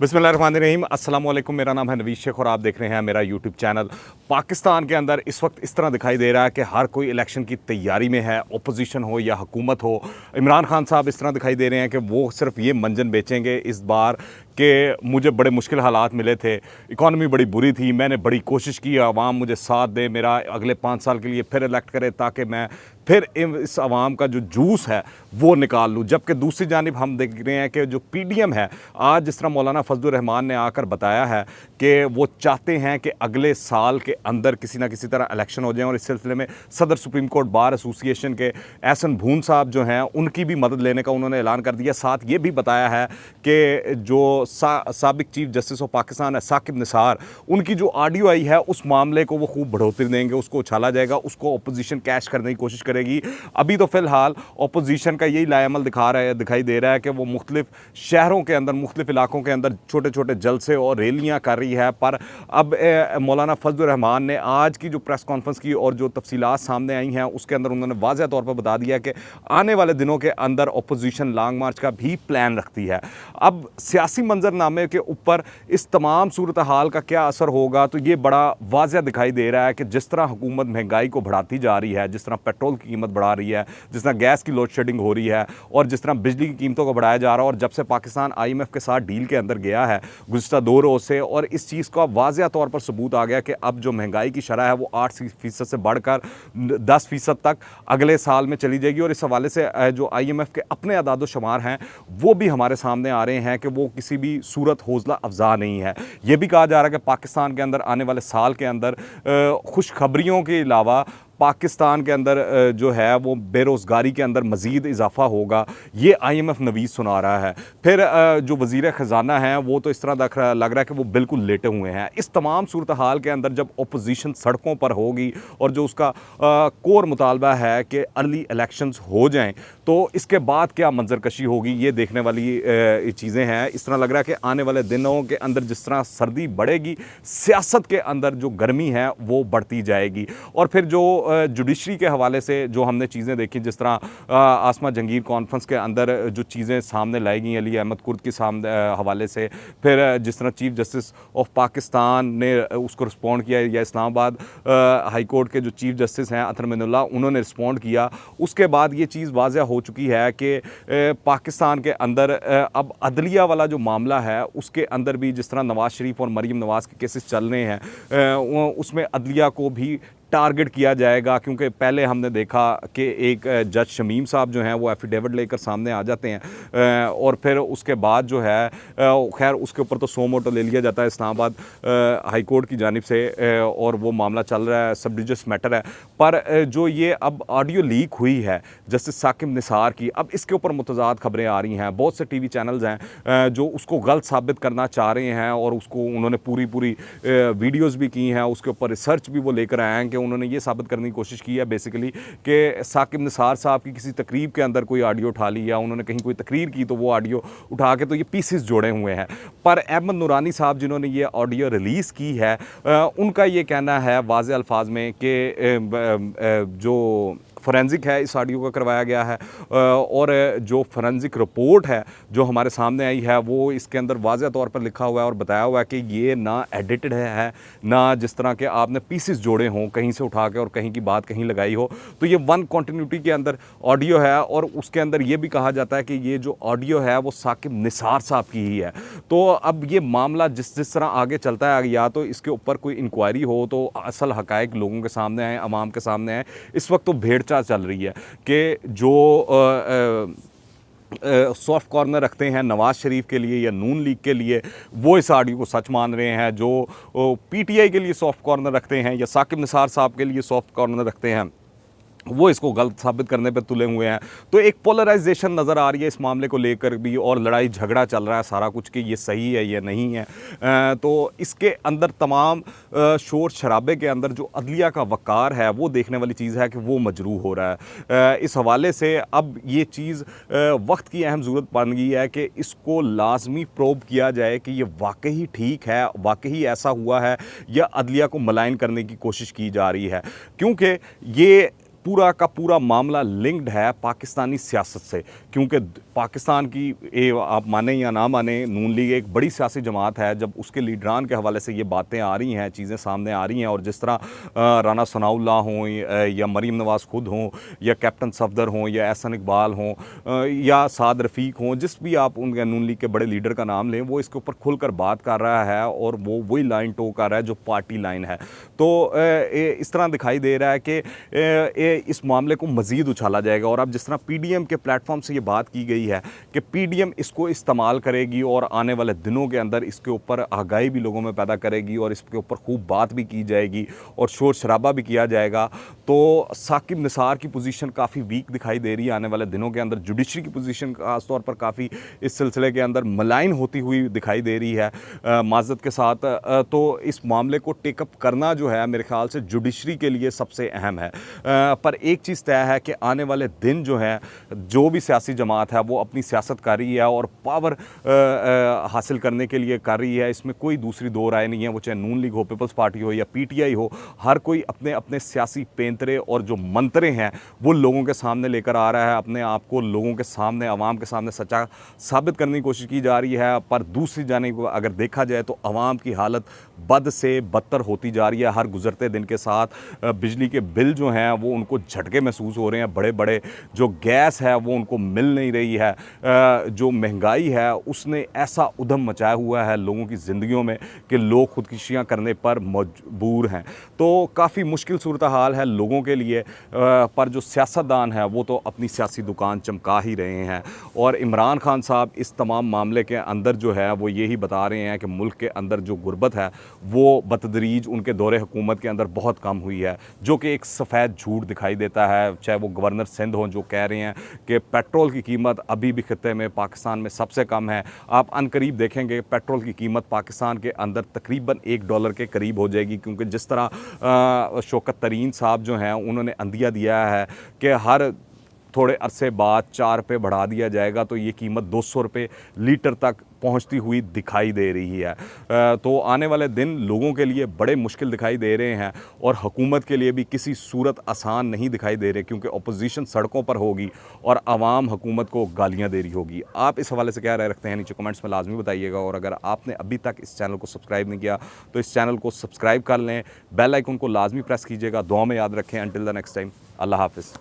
बिस्मिल्लाहिर्रहमानिर्रहीम। अस्सलाम वालेकुम। मेरा नाम है नवीद शेख और आप देख रहे हैं मेरा यूट्यूब चैनल। पाकिस्तान के अंदर इस वक्त इस तरह दिखाई दे रहा है कि हर कोई इलेक्शन की तैयारी में है, अपोजिशन हो या हुकूमत हो। इमरान खान साहब इस तरह दिखाई दे रहे हैं कि वो सिर्फ ये मंजन बेचेंगे इस बार कि मुझे बड़े मुश्किल हालात मिले थे, इकॉनमी बड़ी बुरी थी, मैंने बड़ी कोशिश की, आवाम मुझे साथ दे, मेरा अगले 5 साल के लिए फिर इलेक्ट करे ताकि मैं फिर इस आवाम का जो जूस है वो निकाल लूँ। जबकि दूसरी जानिब हम देख रहे हैं कि जो पीडीएम है, आज जिस तरह मौलाना फजलुर रहमान ने आकर बताया है कि वो चाहते हैं कि अगले साल के अंदर किसी ना किसी तरह इलेक्शन हो जाए, और इस सिलसिले में सदर सुप्रीम कोर्ट बार एसोसिएशन के एहसन भून साहब जो हैं उनकी भी मदद लेने का उन्होंने ऐलान कर दिया। साथ ये भी बताया है कि जो साबिक चीफ जस्टिस ऑफ पाकिस्तान है साकिब निसार, उनकी जो ऑडियो आई है उस मामले को वो खूब बढ़ोतरी देंगे, उसको उछाला जाएगा, उसको अपोजिशन कैश करने की कोशिश करेगी। अभी तो फिलहाल अपोजिशन का यही लाएमल दिखाई दे रहा है कि वो मुख्तलिफ शहरों के अंदर, मुख्तलिफ इलाकों के अंदर छोटे छोटे जलसे और रैलियाँ कर रही है। पर अब मौलाना फजलुर रहमान ने आज की जो प्रेस कॉन्फ्रेंस की और जो तफसीलात सामने आई हैं उसके अंदर उन्होंने वाज़ह तौर पर बता दिया कि आने वाले दिनों के अंदर अपोजिशन लॉन्ग मार्च का भी प्लान रखती है। अब सियासी मंजरनामे के ऊपर इस तमाम सूरत हाल का क्या असर होगा, तो ये बड़ा वाज़ह दिखाई दे रहा है कि जिस तरह हुकूमत महंगाई को बढ़ाती जा रही है, जिस तरह पेट्रोल की कीमत बढ़ा रही है, जिस तरह गैस की लोड शेडिंग हो रही है और जिस तरह बिजली की कीमतों को बढ़ाया जा रहा है, और जब से पाकिस्तान IMF के साथ डील के अंदर गया है गुज़िश्ता 2 रोज़ से, और इस चीज़ का वाज़ह तौर पर सबूत आ गया कि अब जो महंगाई की शरह है वो 8% से बढ़कर 10% तक अगले साल में चली जाएगी। और इस हवाले से जो IMF के अपने अदाद शुमार हैं वो भी हमारे सामने आ रहे हैं कि वो किसी भी सूरत हौसला अफजा नहीं है। ये भी कहा जा रहा है कि पाकिस्तान के अंदर आने वाले साल के अंदर खुशखबरियों के अलावा पाकिस्तान के अंदर जो है वो बेरोज़गारी के अंदर मज़ीद इजाफा होगा, ये IMF नवीस सुना रहा है। फिर जो वज़ीर ख़जाना है वो तो इस तरह लग रहा है कि वो बिल्कुल लेटे हुए हैं। इस तमाम सूरत हाल के अंदर जब अपोजिशन सड़कों पर होगी और जो उसका कोर मुतालबा है कि अर्ली इलेक्शंस हो जाएं, तो इसके बाद क्या मंजरकशी होगी, ये देखने वाली चीज़ें हैं। इस तरह लग रहा है कि आने वाले दिनों के अंदर जिस तरह सर्दी बढ़ेगी, सियासत के अंदर जो गर्मी है वो बढ़ती जाएगी। और फिर जो जुडिशरी के हवाले से जो हमने चीज़ें देखी, जिस तरह आसमा जंगीर कॉन्फ्रेंस के अंदर जो चीज़ें सामने लाई गई अली अहमद कुर्द के हवाले से, फिर जिस तरह चीफ जस्टिस ऑफ पाकिस्तान ने उसको रिस्पॉन्ड किया, या इस्लामाबाद हाई कोर्ट के जो चीफ जस्टिस हैं अतर मिनुल्लाह, उन्होंने रिस्पॉन्ड किया, उसके बाद ये चीज़ वाज़ह हो चुकी है कि पाकिस्तान के अंदर अब अदलिया वाला जो मामला है उसके अंदर भी जिस तरह नवाज़ शरीफ और मरीम नवाज़ के केसेस चल रहे हैं उसमें अदलिया को भी टारगेट किया जाएगा। क्योंकि पहले हमने देखा कि एक जज शमीम साहब जो हैं वो एफिडेविट लेकर सामने आ जाते हैं और फिर उसके बाद जो है खैर उसके ऊपर तो सो मोटो ले लिया जाता है इस्लामाबाद हाई कोर्ट की जानिब से, और वो मामला चल रहा है, सब डिविजियस मैटर है। पर जो ये अब ऑडियो लीक हुई है जस्टिस साकिब निसार की, अब इसके ऊपर मुतज़ाद खबरें आ रही हैं। बहुत से TV चैनल्स हैं जो उसको गलत साबित करना चाह रहे हैं और उसको उन्होंने पूरी वीडियोज़ भी की हैं, उसके ऊपर रिसर्च भी वो लेकर आए हैं कि उन्होंने ये साबित करने की कोशिश की है बेसिकली कि साकिब निसार साहब की किसी तकरीब के अंदर कोई ऑडियो उठा ली, या उन्होंने कहीं कोई तकरीर की तो वो ऑडियो उठा के तो ये पीसेस जोड़े हुए हैं। पर अहमद नूरानी साहब जिन्होंने ये ऑडियो रिलीज़ की है, उनका ये कहना है वाज़े अल्फाज में कि जो फोरेंसिक है इस ऑडियो का करवाया गया है, और जो फोरेंसिक रिपोर्ट है जो हमारे सामने आई है वो इसके अंदर वाज़ह तौर पर लिखा हुआ है और बताया हुआ है कि ये ना एडिटेड है, ना जिस तरह के आपने पीसेस जोड़े हों कहीं से उठा के और कहीं की बात कहीं लगाई हो, तो ये वन कंटिन्यूटी के अंदर ऑडियो है। और उसके अंदर ये भी कहा जाता है कि ये जो ऑडियो है वो साकिब निसार साहब की ही है। तो अब ये मामला जिस तरह आगे चलता है, या तो इसके ऊपर कोई इंक्वायरी हो तो असल हकायक लोगों के सामने आए, आवाम के सामने आए। इस वक्त तो भेड़ चल रही है कि जो सॉफ्ट कॉर्नर रखते हैं नवाज़ शरीफ के लिए या नून लीग के लिए, वो इस ऑडियो को सच मान रहे हैं। जो PTI के लिए सॉफ्ट कॉर्नर रखते हैं या साकिब निसार साहब के लिए सॉफ्ट कॉर्नर रखते हैं, वो इसको गलत साबित करने पे तुले हुए हैं। तो एक पोलराइजेशन नज़र आ रही है इस मामले को लेकर भी, और लड़ाई झगड़ा चल रहा है सारा कुछ कि ये सही है या नहीं है। तो इसके अंदर तमाम शोर शराबे के अंदर जो अदलिया का वक़ार है वो देखने वाली चीज़ है कि वो मजरूह हो रहा है। इस हवाले से अब ये चीज़ वक्त की अहम ज़रूरत बन गई है कि इसको लाजमी प्रोब किया जाए कि ये वाकई ठीक है, वाकई ऐसा हुआ है, या अदलिया को मलाइन करने की कोशिश की जा रही है। क्योंकि ये पूरा का पूरा मामला लिंक्ड है पाकिस्तानी सियासत से, क्योंकि पाकिस्तान की आप माने या ना माने नून लीग एक बड़ी सियासी जमात है। जब उसके लीडरान के हवाले से ये बातें आ रही हैं, चीज़ें सामने आ रही हैं, और जिस तरह राना सनाउल्लाह हों या मरीम नवाज़ खुद हों या कैप्टन सफदर हों या एहसन इकबाल हों या साद रफ़ीक हों, जिस भी आप उनके नून लीग के बड़े लीडर का नाम लें, वो इसके ऊपर खुलकर बात कर रहा है और वो वही लाइन टो कर रहा है जो पार्टी लाइन है। तो इस तरह दिखाई दे रहा है कि इस मामले को मज़ीद उछाला जाएगा। और अब जिस तरह पीडीएम के प्लेटफॉर्म से ये बात की गई है कि पीडीएम इसको इस्तेमाल करेगी और आने वाले दिनों के अंदर इसके ऊपर आगाही भी लोगों में पैदा करेगी और इसके ऊपर खूब बात भी की जाएगी और शोर शराबा भी किया जाएगा, तो साकिब निसार की पोजीशन काफ़ी वीक दिखाई दे रही है। आने वाले दिनों के अंदर जुडिशरी की पोजीशन खास तौर पर काफ़ी इस सिलसिले के अंदर मलाइन होती हुई दिखाई दे रही है माज़रत के साथ। तो इस मामले को टेकअप करना जो है मेरे ख्याल से जुडिशरी के लिए सबसे अहम है। पर एक चीज़ तय है कि आने वाले दिन जो है जो भी सियासी जमात है वो अपनी सियासत कर रही है और पावर हासिल करने के लिए कर रही है, इसमें कोई दूसरी दो राय नहीं है। वो चाहे नून लीग हो, पीपल्स पार्टी हो या पीटीआई हो, हर कोई अपने अपने सियासी पेंतरे और जो मंतरे हैं वो लोगों के सामने लेकर आ रहा है। अपने आप को लोगों के सामने, आवाम के सामने सच्चा साबित करने की कोशिश की जा रही है। पर दूसरी जानिब अगर देखा जाए तो आवाम की हालत बद से बदतर होती जा रही है हर गुजरते दिन के साथ। बिजली के बिल जो हैं वो उनको झटके महसूस हो रहे हैं बड़े बड़े, जो गैस है वो उनको मिल नहीं रही है, जो महंगाई है उसने ऐसा उधम मचाया हुआ है लोगों की ज़िंदगियों में कि लोग खुदकुशियाँ करने पर मजबूर हैं। तो काफ़ी मुश्किल सूरत हाल है लोगों के लिए, पर जो सियासतदान है वो तो अपनी सियासी दुकान चमका ही रहे हैं। और इमरान खान साहब इस तमाम मामले के अंदर जो है वो यही बता रहे हैं कि मुल्क के अंदर जो गुर्बत है वो बतदरीज उनके दौरे हुकूमत के अंदर बहुत कम हुई है, जो कि एक सफ़ेद झूठ दिखाई देता है। चाहे वो गवर्नर सिंध हों जो कह रहे हैं कि पेट्रोल की कीमत अभी भी खित्ते में पाकिस्तान में सबसे कम है, आप अनकरीब देखेंगे पेट्रोल की कीमत पाकिस्तान के अंदर तकरीबन $1 के करीब हो जाएगी। क्योंकि जिस तरह शौकत तरीन साहब जो हैं उन्होंने अंदिया दिया है कि हर थोड़े अरसे बाद 4 रुपये बढ़ा दिया जाएगा तो ये कीमत 200 रुपये लीटर तक पहुंचती हुई दिखाई दे रही है। तो आने वाले दिन लोगों के लिए बड़े मुश्किल दिखाई दे रहे हैं और हुकूमत के लिए भी किसी सूरत आसान नहीं दिखाई दे रहे, क्योंकि अपोजिशन सड़कों पर होगी और आवाम हुकूमत को गालियां दे रही होगी। आप इस हवाले से क्या राय रखते हैं नीचे कमेंट्स में लाजमी बताइएगा। और अगर आपने अभी तक इस चैनल को सब्सक्राइब नहीं किया तो इस चैनल को सब्सक्राइब कर लें, बेल आइकन को लाजमी प्रेस कीजिएगा। दुआ में याद रखें। अंटिल द नेक्स्ट टाइम, अल्लाह हाफिज़।